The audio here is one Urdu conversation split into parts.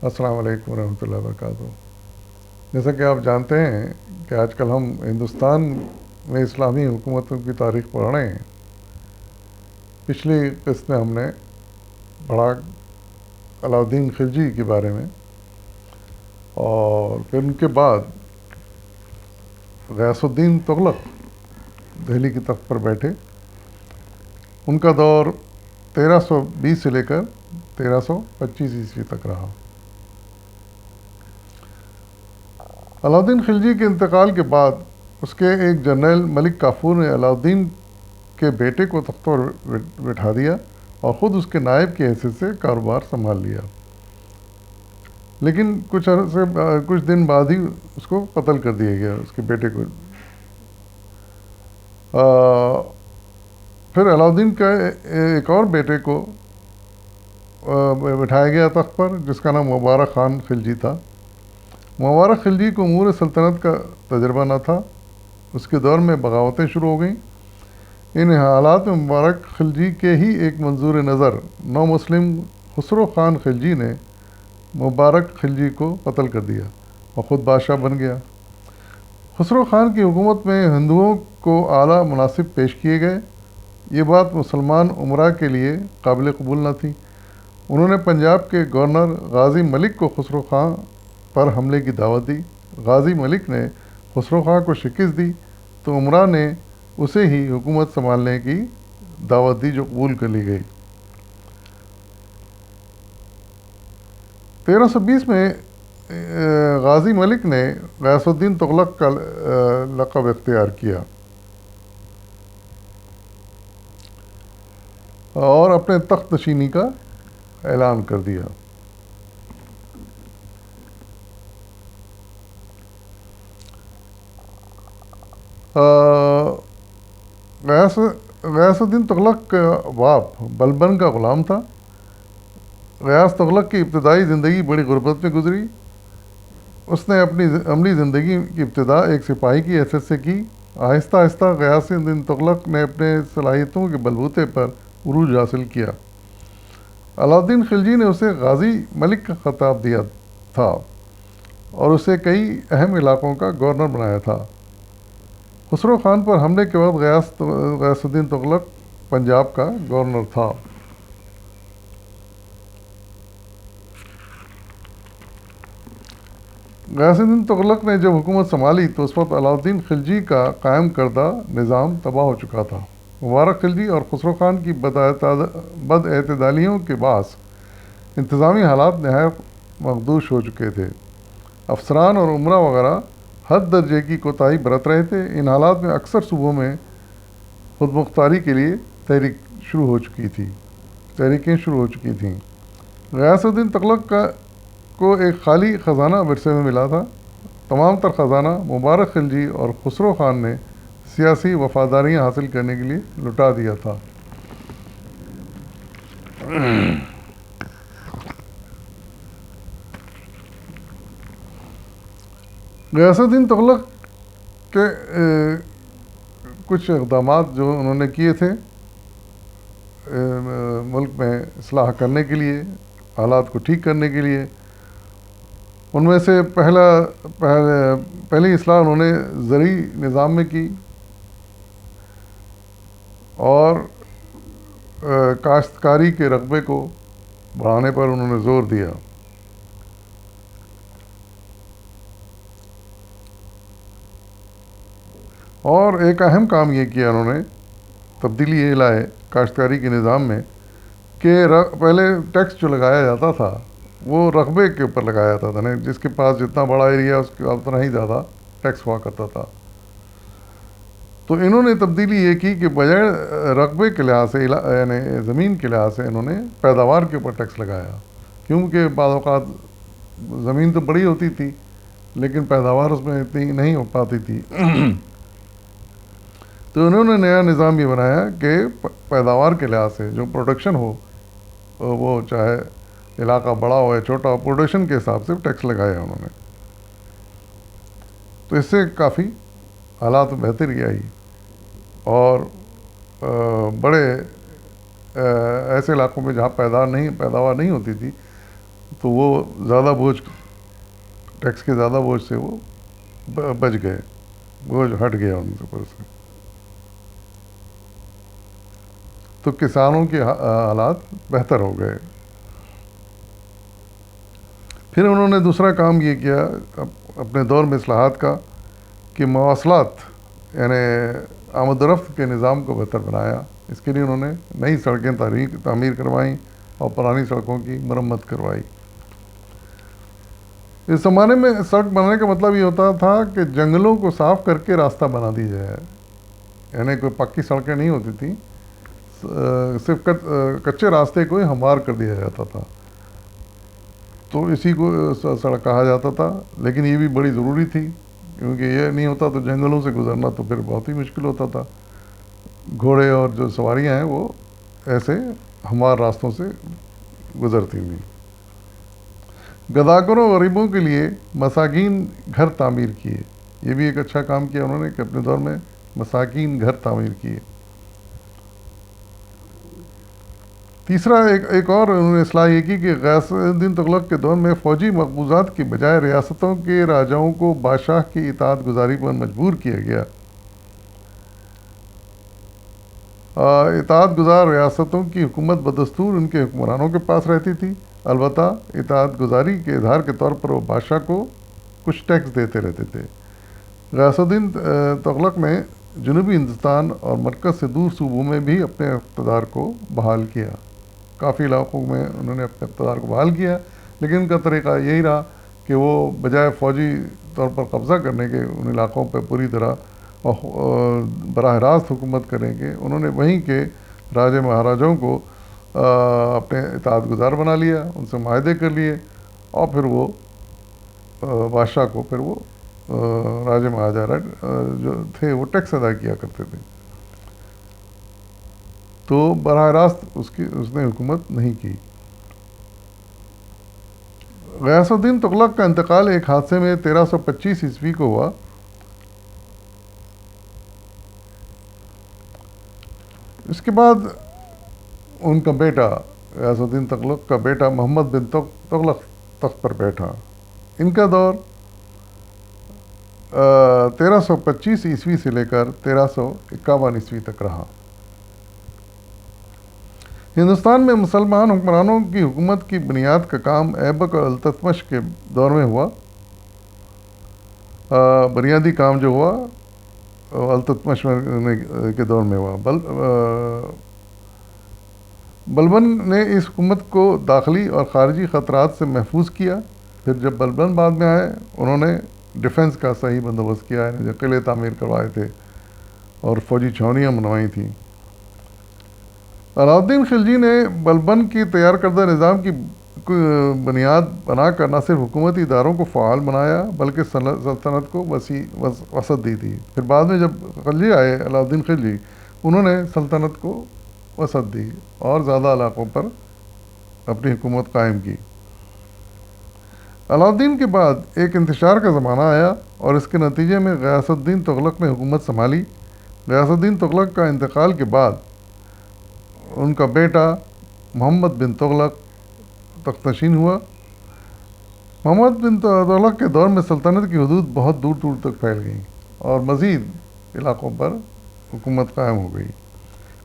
السلام علیکم ورحمۃ اللہ وبرکاتہ۔ جیسا کہ آپ جانتے ہیں کہ آج کل ہم ہندوستان میں اسلامی حکومتوں کی تاریخ پڑھ رہے ہیں۔ پچھلی قسط میں ہم نے پڑھا علاؤالدین خلجی کے بارے میں، اور پھر ان کے بعد غیاث الدین تغلق دہلی کی تخت پر بیٹھے۔ ان کا دور 1320 سے لے کر 1325 عیسوی تک رہا۔ علاؤالدین خلجی کے انتقال کے بعد اس کے ایک جنرل ملک کافور نے علاؤالدین کے بیٹے کو تخت پر بٹھا دیا اور خود اس کے نائب کی حیثیت سے کاروبار سنبھال لیا، لیکن کچھ دن بعد ہی اس کو قتل کر دیا گیا، اس کے بیٹے کو۔ پھر علاؤالدین کا ایک اور بیٹے کو بٹھایا گیا تخت پر، جس کا نام مبارک خان خلجی تھا۔ مبارک خلجی کو امور سلطنت کا تجربہ نہ تھا۔ اس کے دور میں بغاوتیں شروع ہو گئیں۔ ان حالات میں مبارک خلجی کے ہی ایک منظور نظر نو مسلم خسرو خان خلجی نے مبارک خلجی کو قتل کر دیا اور خود بادشاہ بن گیا۔ خسرو خان کی حکومت میں ہندوؤں کو اعلیٰ مناصب پیش کیے گئے۔ یہ بات مسلمان امراء کے لیے قابل قبول نہ تھی۔ انہوں نے پنجاب کے گورنر غازی ملک کو خسرو خان پر حملے کی دعوت دی۔ غازی ملک نے خسرو خان کو شکست دی تو امراء نے اسے ہی حکومت سنبھالنے کی دعوت دی، جو قبول کر لی گئی۔ 1320 میں غازی ملک نے غیاث الدین تغلق کا لقب اختیار کیا اور اپنے تخت نشینی کا اعلان کر دیا۔ غیاث الدین تغلق کا باپ بلبن کا غلام تھا۔ غیاث تغلق کی ابتدائی زندگی بڑی غربت میں گزری۔ اس نے اپنی عملی زندگی کی ابتدا ایک سپاہی کی حیثیت سے کی۔ آہستہ آہستہ غیاث الدین تغلق نے اپنے صلاحیتوں کے بلبوتے پر عروج حاصل کیا۔ علاؤالدین خلجی نے اسے غازی ملک کا خطاب دیا تھا اور اسے کئی اہم علاقوں کا گورنر بنایا تھا۔ خسرو خان پر حملے کے بعد غیاث الدین تغلق پنجاب کا گورنر تھا۔ غیاث الدین تغلق نے جب حکومت سنبھالی تو اس وقت علاؤالدین خلجی کا قائم کردہ نظام تباہ ہو چکا تھا۔ مبارک خلجی اور خسرو خان کی بد اعتدالیوں کے باعث انتظامی حالات نہایت مخدوش ہو چکے تھے۔ افسران اور امراء وغیرہ حد درجے کی کوتاہی برت رہے تھے۔ ان حالات میں اکثر صوبوں میں خود مختاری کے لیے تحریکیں شروع ہو چکی تھیں۔ غیاث الدین تغلق کو ایک خالی خزانہ ورثے میں ملا تھا۔ تمام تر خزانہ مبارک خلجی اور خسرو خان نے سیاسی وفاداریاں حاصل کرنے کے لیے لٹا دیا تھا۔ غیاث الدین تغلق کے کچھ اقدامات جو انہوں نے کیے تھے ملک میں اصلاح کرنے کے لیے، حالات کو ٹھیک کرنے کے لیے، ان میں سے پہلی اصلاح انہوں نے زرعی نظام میں کی اور کاشتکاری کے رقبے کو بڑھانے پر انہوں نے زور دیا۔ اور ایک اہم کام یہ کیا انہوں نے، تبدیلی یہ لائے کاشتکاری کے نظام میں کہ پہلے ٹیکس جو لگایا جاتا تھا وہ رقبے کے اوپر لگایا جاتا تھا، نہیں جس کے پاس جتنا بڑا ایریا اس کا اتنا ہی زیادہ ٹیکس ہوا کرتا تھا۔ تو انہوں نے تبدیلی یہ کی کہ بجائے رقبے کے لحاظ سے، یعنی زمین کے لحاظ سے، انہوں نے پیداوار کے اوپر ٹیکس لگایا، کیونکہ بعض اوقات زمین تو بڑی ہوتی تھی لیکن پیداوار اس میں اتنی نہیں ہو پاتی تھی۔ تو انہوں نے نیا نظام یہ بنایا کہ پیداوار کے لحاظ سے جو پروڈکشن ہو، وہ چاہے علاقہ بڑا ہو یا چھوٹا ہو، پروڈکشن کے حساب سے ٹیکس لگایا انہوں نے۔ تو اس سے کافی حالات میں بہتری آئی اور بڑے ایسے علاقوں میں جہاں پیداوار نہیں ہوتی تھی تو وہ زیادہ بوجھ، ٹیکس کے زیادہ بوجھ سے وہ بچ گئے، بوجھ ہٹ گیا ان کے اوپر سے. تو کسانوں کے حالات بہتر ہو گئے. پھر انہوں نے دوسرا کام یہ کیا اپنے دور میں اصلاحات کا کہ مواصلات یعنی آمد و رفت کے نظام کو بہتر بنایا. اس کے لیے انہوں نے نئی سڑکیں تعمیر کروائیں اور پرانی سڑکوں کی مرمت کروائی. اس زمانے میں سڑک بنانے کا مطلب یہ ہوتا تھا کہ جنگلوں کو صاف کر کے راستہ بنا دی جائے. یعنی کوئی پکی سڑکیں نہیں ہوتی تھیں، صرف کچے راستے کو ہی ہموار کر دیا جاتا تھا. تو اسی کو سڑک کہا جاتا تھا. لیکن یہ بھی بڑی ضروری تھی، کیونکہ یہ نہیں ہوتا تو جنگلوں سے گزرنا تو پھر بہت ہی مشکل ہوتا تھا. گھوڑے اور جو سواریاں ہیں وہ ایسے ہموار راستوں سے گزرتی ہوئی. گداگروں اور غریبوں کے لیے مساکین گھر تعمیر کیے. یہ بھی ایک اچھا کام کیا انہوں نے کہ اپنے دور میں مساکین گھر تعمیر کیے. تیسرا ایک اور انہوں نے اصلاح یہ کی کہ غیاث الدین تغلق کے دور میں فوجی مقبوضات کی بجائے ریاستوں کے راجاؤں کو بادشاہ کی اطاعت گزاری پر مجبور کیا گیا. اطاعت گزار ریاستوں کی حکومت بدستور ان کے حکمرانوں کے پاس رہتی تھی. البتہ اطاعت گزاری کے اظہار کے طور پر وہ بادشاہ کو کچھ ٹیکس دیتے رہتے تھے. غیاث الدین تغلق نے جنوبی ہندوستان اور مرکز سے دور صوبوں میں بھی اپنے اقتدار کو بحال کیا. کافی علاقوں میں انہوں نے اپنے اقتدار کو بحال کیا، لیکن ان کا طریقہ یہی رہا کہ وہ بجائے فوجی طور پر قبضہ کرنے کے ان علاقوں پہ پوری طرح براہ راست حکومت کریں گے، انہوں نے وہیں کے راجے مہاراجوں کو اپنے اطاعت گزار بنا لیا، ان سے معاہدے کر لیے، اور پھر وہ بادشاہ کو پھر وہ راجے مہاراجا جو تھے وہ ٹیکس ادا کیا کرتے تھے. تو براہ راست اس نے حکومت نہیں کی. غیاث الدین تغلق کا انتقال ایک حادثے میں 1325 عیسوی کو ہوا. اس کے بعد ان کا بیٹا غیاث الدین تغلق کا بیٹا محمد بن تغلق تخت پر بیٹھا. ان کا دور 1325 عیسوی سے لے کر 1351 عیسوی تک رہا. ہندوستان میں مسلمان حکمرانوں کی حکومت کی بنیاد کا کام ایبک اور التتمش کے دور میں ہوا. بنیادی کام جو ہوا التتمش کے دور میں ہوا. بلبن نے اس حکومت کو داخلی اور خارجی خطرات سے محفوظ کیا. پھر جب بلبن بعد میں آئے انہوں نے ڈیفنس کا صحیح بندوبست کیا، یعنی جو قلعے تعمیر کروائے تھے اور فوجی چھاونیاں بنوائی تھیں. علاؤ الدین خلجی نے بلبن کی تیار کردہ نظام کی بنیاد بنا کر نہ صرف حکومتی اداروں کو فعال بنایا بلکہ سلطنت کو وسیع وسعت دی تھی. پھر بعد میں جب خلجی آئے علاؤ الدین خلجی، انہوں نے سلطنت کو وسعت دی اور زیادہ علاقوں پر اپنی حکومت قائم کی. علاؤ الدین کے بعد ایک انتشار کا زمانہ آیا اور اس کے نتیجے میں غیاث الدین تغلق نے حکومت سنبھالی. غیاث الدین تغلق کا انتقال کے بعد ان کا بیٹا محمد بن تغلق تخت نشین ہوا. محمد بن تغلق کے دور میں سلطنت کی حدود بہت دور دور تک پھیل گئیں اور مزید علاقوں پر حکومت قائم ہو گئی.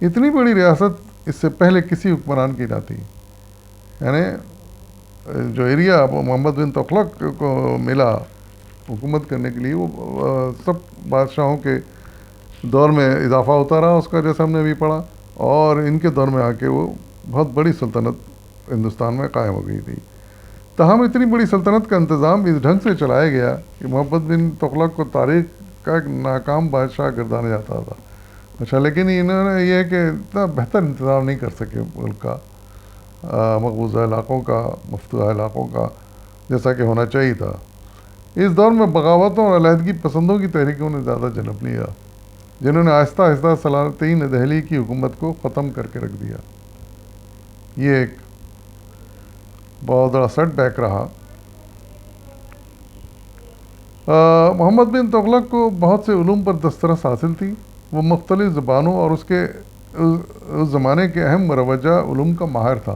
اتنی بڑی ریاست اس سے پہلے کسی حکمران کی نہ تھی. یعنی جو ایریا محمد بن تغلق کو ملا حکومت کرنے کے لیے وہ سب بادشاہوں کے دور میں اضافہ ہوتا رہا اس کا، جیسا ہم نے ابھی پڑھا، اور ان کے دور میں آ کے وہ بہت بڑی سلطنت ہندوستان میں قائم ہو گئی تھی. تاہم اتنی بڑی سلطنت کا انتظام اس ڈھنگ سے چلایا گیا کہ محمد بن تغلق کو تاریخ کا ایک ناکام بادشاہ گردانا جاتا تھا. اچھا، لیکن انہوں نے یہ ہے کہ اتنا بہتر انتظام نہیں کر سکے ملک کا، مقبوضہ علاقوں کا، مفتوحہ علاقوں کا، جیسا کہ ہونا چاہیے تھا. اس دور میں بغاوتوں اور علیحدگی پسندوں کی تحریکوں نے زیادہ جنم لیا، جنہوں نے آہستہ آہستہ سلاطین دہلی کی حکومت کو ختم کر کے رکھ دیا. یہ ایک بہت بڑا سیٹ بیک رہا. محمد بن تغلق کو بہت سے علوم پر دسترس حاصل تھی. وہ مختلف زبانوں اور اس زمانے کے اہم مروجہ علوم کا ماہر تھا.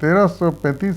1335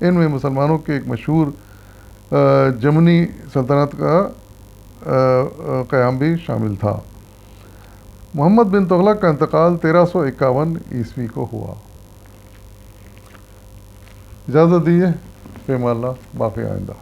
ان میں مسلمانوں کے ایک مشہور جمنی سلطنت کا قیام بھی شامل تھا۔ محمد بن تغلق کا انتقال 1351 عیسوی کو ہوا۔ اجازت دیجیے، فی امان اللہ، باقی آئندہ۔